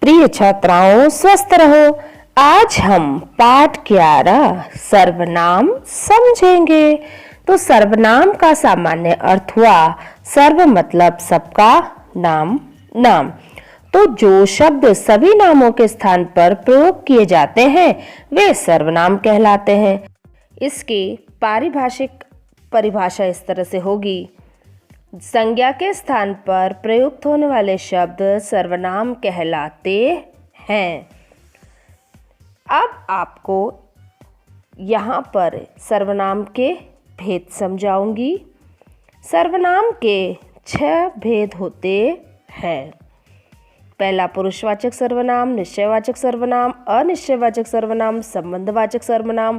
प्रिय छात्राओं, स्वस्थ रहो। आज हम पाठ 11 सर्वनाम समझेंगे। तो सर्वनाम का सामान्य अर्थ हुआ सर्व मतलब सबका, नाम नाम। तो जो शब्द सभी नामों के स्थान पर प्रयोग किए जाते हैं वे सर्वनाम कहलाते हैं। इसकी पारिभाषिक परिभाषा इस तरह से होगी: संज्ञा के स्थान पर प्रयुक्त होने वाले शब्द सर्वनाम कहलाते हैं। अब आपको यहाँ पर सर्वनाम के भेद समझाऊंगी। सर्वनाम के 6 भेद होते हैं। पहला पुरुषवाचक सर्वनाम, निश्चयवाचक सर्वनाम, अनिश्चयवाचक सर्वनाम, संबंधवाचक सर्वनाम,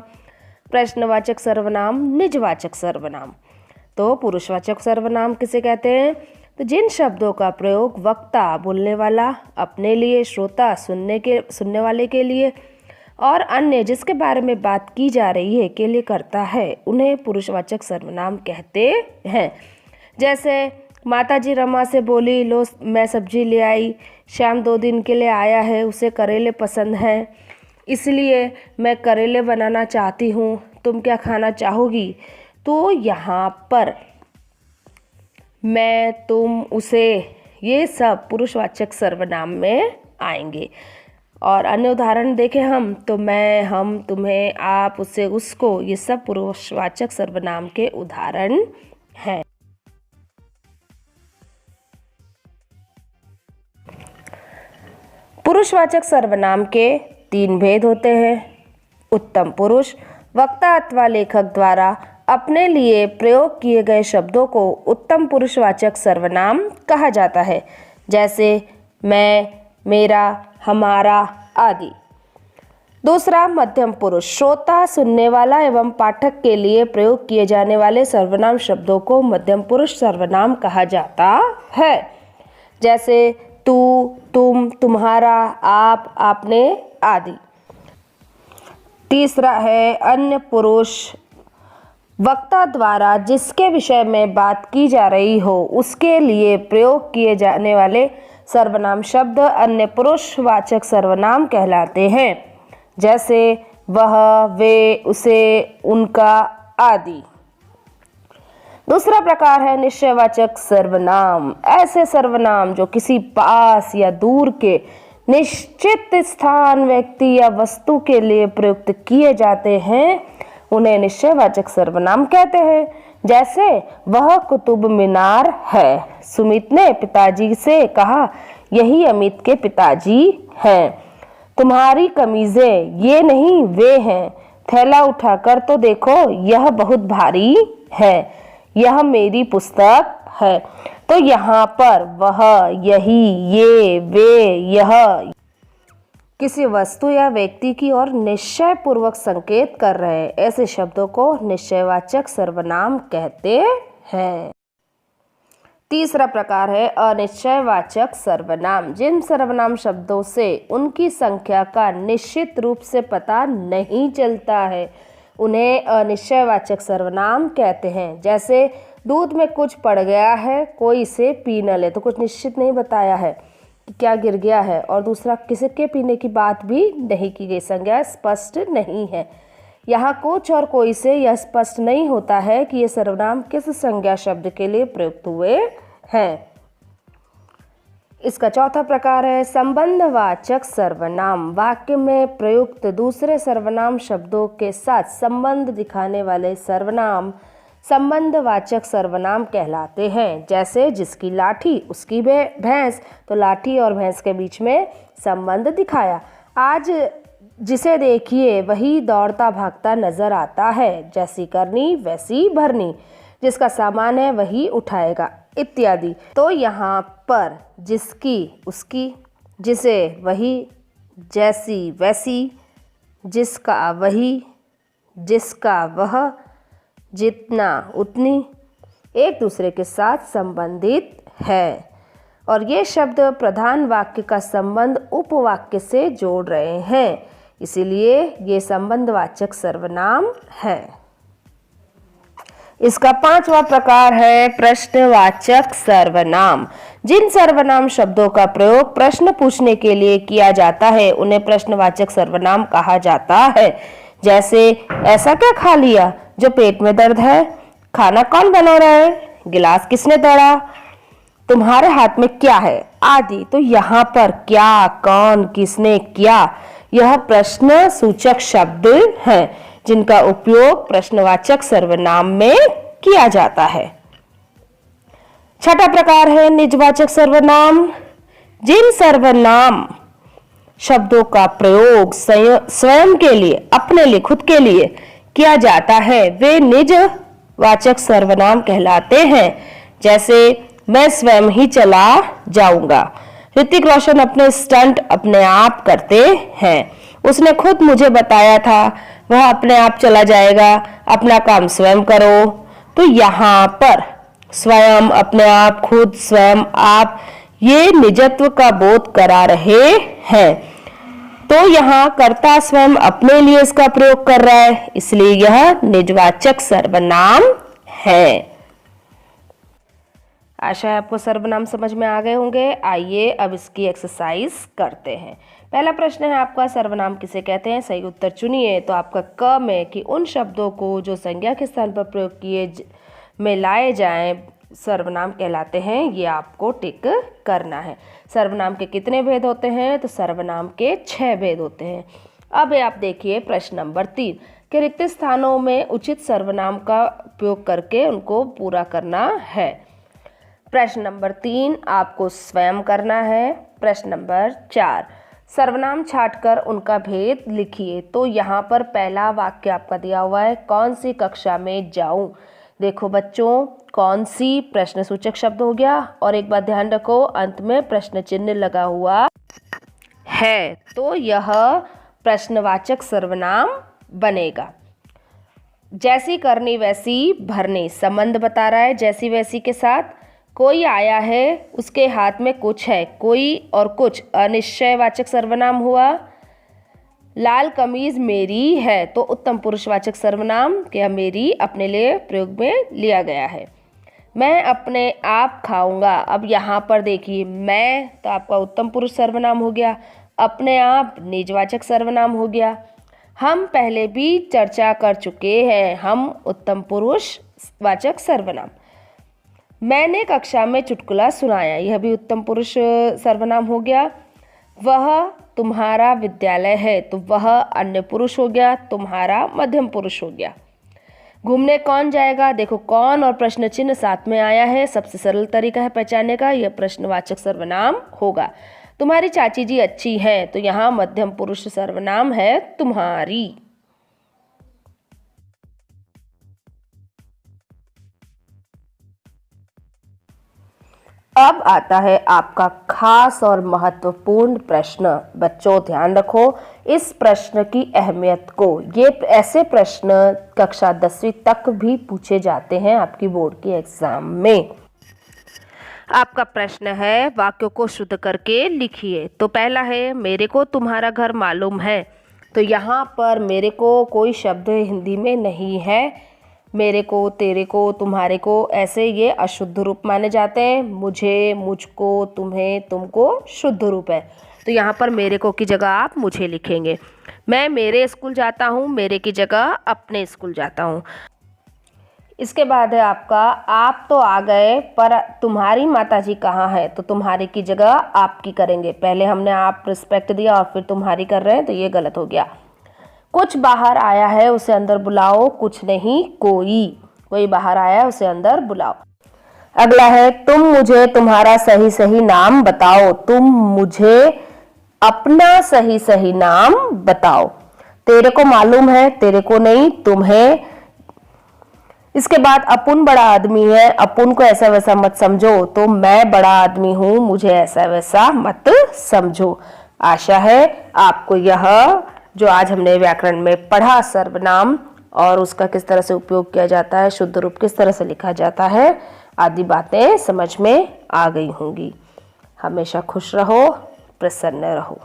प्रश्नवाचक सर्वनाम, निजवाचक सर्वनाम। तो पुरुषवाचक सर्वनाम किसे कहते हैं? तो जिन शब्दों का प्रयोग वक्ता बोलने वाला अपने लिए, श्रोता सुनने वाले के लिए और अन्य जिसके बारे में बात की जा रही है के लिए करता है, उन्हें पुरुषवाचक सर्वनाम कहते हैं। जैसे माताजी रमा से बोली, लो मैं सब्जी ले आई। श्याम 2 दिन के लिए आया है, उसे करेले पसंद हैं, इसलिए मैं करेले बनाना चाहती हूँ, तुम क्या खाना चाहोगी? तो यहाँ पर मैं, तुम, उसे, ये सब पुरुषवाचक सर्वनाम में आएंगे। और अन्य उदाहरण देखें हम तो मैं, हम, तुम्हें, आप, उसे, उसको, ये सब पुरुषवाचक सर्वनाम के उदाहरण हैं। पुरुषवाचक सर्वनाम के 3 भेद होते हैं। उत्तम पुरुष, वक्ता अथवा लेखक द्वारा अपने लिए प्रयोग किए गए शब्दों को उत्तम पुरुषवाचक सर्वनाम कहा जाता है। जैसे मैं, मेरा, हमारा आदि। दूसरा मध्यम पुरुष, श्रोता, सुनने वाला एवं पाठक के लिए प्रयोग किए जाने वाले सर्वनाम शब्दों को मध्यम पुरुष सर्वनाम कहा जाता है। जैसे तू, तुम, तुम्हारा, आप, आपने आदि। तीसरा है अन्य पुरुष, वक्ता द्वारा जिसके विषय में बात की जा रही हो उसके लिए प्रयोग किए जाने वाले सर्वनाम शब्द अन्य पुरुषवाचक सर्वनाम कहलाते हैं। जैसे वह, वे, उसे, उनका आदि। दूसरा प्रकार है निश्चयवाचक सर्वनाम। ऐसे सर्वनाम जो किसी पास या दूर के निश्चित स्थान, व्यक्ति या वस्तु के लिए प्रयुक्त किए जाते हैं उन्हें निश्चयवाचक सर्वनाम कहते हैं। जैसे वह कुतुब मीनार है। सुमित ने पिताजी से कहा, यही अमित के पिताजी हैं। तुम्हारी कमीजें ये नहीं वे हैं। थैला उठाकर तो देखो, यह बहुत भारी है। यह मेरी पुस्तक है। तो यहाँ पर वह, यही, ये, वे, यह किसी वस्तु या व्यक्ति की ओर निश्चय पूर्वक संकेत कर रहे हैं। ऐसे शब्दों को निश्चयवाचक सर्वनाम कहते हैं। तीसरा प्रकार है अनिश्चयवाचक सर्वनाम। जिन सर्वनाम शब्दों से उनकी संख्या का निश्चित रूप से पता नहीं चलता है उन्हें अनिश्चयवाचक सर्वनाम कहते हैं। जैसे दूध में कुछ पड़ गया है, कोई इसे पी न ले। तो कुछ निश्चित नहीं बताया है कि क्या गिर गया है, और दूसरा किसी के पीने की बात भी नहीं की गई, संज्ञा स्पष्ट नहीं है। यहाँ कुछ और कोई से यह स्पष्ट नहीं होता है कि ये सर्वनाम किस संज्ञा शब्द के लिए प्रयुक्त हुए हैं। इसका चौथा प्रकार है संबंधवाचक सर्वनाम। वाक्य में प्रयुक्त दूसरे सर्वनाम शब्दों के साथ संबंध दिखाने वाले सर्वनाम संबंधवाचक सर्वनाम कहलाते हैं। जैसे जिसकी लाठी उसकी भैंस, तो लाठी और भैंस के बीच में संबंध दिखाया। आज जिसे देखिए वही दौड़ता भागता नजर आता है। जैसी करनी वैसी भरनी, जिसका सामान है वही उठाएगा इत्यादि। तो यहाँ पर जिसकी उसकी, जिसे वही, जैसी वैसी, जिसका वही, जिसका वह, जितना उतनी एक दूसरे के साथ संबंधित है। और ये शब्द प्रधान वाक्य का संबंध उपवाक्य से जोड़ रहे हैं, इसीलिए ये संबंधवाचक सर्वनाम है। इसका पांचवा प्रकार है प्रश्नवाचक सर्वनाम। जिन सर्वनाम शब्दों का प्रयोग प्रश्न पूछने के लिए किया जाता है उन्हें प्रश्नवाचक सर्वनाम कहा जाता है। जैसे ऐसा क्या खा लिया, जो पेट में दर्द है, खाना कौन बना रहा है, गिलास किसने तोड़ा, तुम्हारे हाथ में क्या है, आदि। तो यहाँ पर क्या, कौन, किसने, क्या, यह प्रश्न सूचक शब्द हैं जिनका उपयोग प्रश्नवाचक सर्वनाम में किया जाता है। छठा प्रकार है निजवाचक सर्वनाम। जिन सर्वनाम शब्दों का प्रयोग स्वयं के लिए, अपने लिए, खुद के लिए किया जाता है वे निजवाचक सर्वनाम कहलाते हैं। जैसे मैं स्वयं ही चला जाऊंगा। ऋतिक रोशन अपने स्टंट अपने आप करते हैं। उसने खुद मुझे बताया था, वह अपने आप चला जाएगा, अपना काम स्वयं करो। तो यहाँ पर स्वयं, अपने आप, खुद, स्वयं, आप, ये निजत्व का बोध करा रहे हैं। तो यहाँ कर्ता स्वयं अपने लिए इसका प्रयोग कर रहा है, इसलिए यह निजवाचक सर्वनाम है। आशा है आपको सर्वनाम समझ में आ गए होंगे। आइए अब इसकी एक्सरसाइज करते हैं। पहला प्रश्न है आपका, सर्वनाम किसे कहते हैं? सही उत्तर चुनिए। तो आपका क में कि उन शब्दों को जो संज्ञा के स्थान पर प्रयोग किए में लाए जाएं सर्वनाम कहलाते हैं, ये आपको टिक करना है। सर्वनाम के कितने भेद होते हैं? तो सर्वनाम के 6 भेद होते हैं। अब आप देखिए प्रश्न नंबर 3 कि रिक्त स्थानों में उचित सर्वनाम का उपयोग करके उनको पूरा करना है। प्रश्न नंबर 3 आपको स्वयं करना है। प्रश्न नंबर 4 सर्वनाम छांटकर उनका भेद लिखिए। तो यहाँ पर पहला वाक्य आपका दिया हुआ है, कौन सी कक्षा में जाऊं। देखो बच्चों, कौन सी प्रश्नसूचक शब्द हो गया, और एक बात ध्यान रखो अंत में प्रश्न चिन्ह लगा हुआ है, तो यह प्रश्नवाचक सर्वनाम बनेगा। जैसी करनी वैसी भरनी, संबंध बता रहा है जैसी वैसी के साथ। कोई आया है, उसके हाथ में कुछ है, कोई और कुछ अनिश्चयवाचक सर्वनाम हुआ। लाल कमीज मेरी है, तो उत्तम पुरुषवाचक सर्वनाम क्या मेरी अपने लिए प्रयोग में लिया गया है। मैं अपने आप खाऊंगा, अब यहाँ पर देखिए मैं तो आपका उत्तम पुरुष सर्वनाम हो गया, अपने आप निजवाचक सर्वनाम हो गया। हम पहले भी चर्चा कर चुके हैं, हम उत्तम पुरुष वाचक सर्वनाम। मैंने कक्षा में चुटकुला सुनाया, यह भी उत्तम पुरुष सर्वनाम हो गया। वह तुम्हारा विद्यालय है, तो वह अन्य पुरुष हो गया, तुम्हारा मध्यम पुरुष हो गया। घूमने कौन जाएगा, देखो कौन और प्रश्न चिन्ह साथ में आया है, सबसे सरल तरीका है पहचानने का, यह प्रश्नवाचक सर्वनाम होगा। तुम्हारी चाची जी अच्छी हैं, तो यहाँ मध्यम पुरुष सर्वनाम है तुम्हारी। अब आता है आपका खास और महत्वपूर्ण प्रश्न। बच्चों ध्यान रखो इस प्रश्न की अहमियत को। ये ऐसे प्रश्न कक्षा 10वीं तक भी पूछे जाते हैं आपकी बोर्ड के एग्जाम में। आपका प्रश्न है, वाक्यों को शुद्ध करके लिखिए। तो पहला है, मेरे को तुम्हारा घर मालूम है। तो यहाँ पर मेरे को कोई शब्द हिंदी में नहीं है। मेरे को, तेरे को, तुम्हारे को, ऐसे ये अशुद्ध रूप माने जाते हैं। मुझे, मुझको, तुम्हें, तुमको शुद्ध रूप है। तो यहाँ पर मेरे को की जगह आप मुझे लिखेंगे। मैं मेरे स्कूल जाता हूँ, मेरे की जगह अपने स्कूल जाता हूँ। इसके बाद है आपका, आप तो आ गए पर तुम्हारी माताजी कहाँ है। तो तुम्हारी की जगह आपकी करेंगे। पहले हमने आप रिस्पेक्ट दिया और फिर तुम्हारी कर रहे हैं, तो ये गलत हो गया। कुछ बाहर आया है, उसे अंदर बुलाओ। कुछ नहीं, कोई बाहर आया है, उसे अंदर बुलाओ। अगला है, तुम मुझे तुम्हारा सही सही नाम बताओ। तुम मुझे अपना सही सही नाम बताओ। तेरे को मालूम है, तेरे को नहीं, तुम्हें। इसके बाद अपुन बड़ा आदमी है, अपुन को ऐसा वैसा मत समझो। तो मैं बड़ा आदमी हूं, मुझे ऐसा वैसा मत समझो। आशा है आपको यह जो आज हमने व्याकरण में पढ़ा सर्वनाम और उसका किस तरह से उपयोग किया जाता है, शुद्ध रूप किस तरह से लिखा जाता है, आदि बातें समझ में आ गई होंगी। हमेशा खुश रहो, प्रसन्न रहो।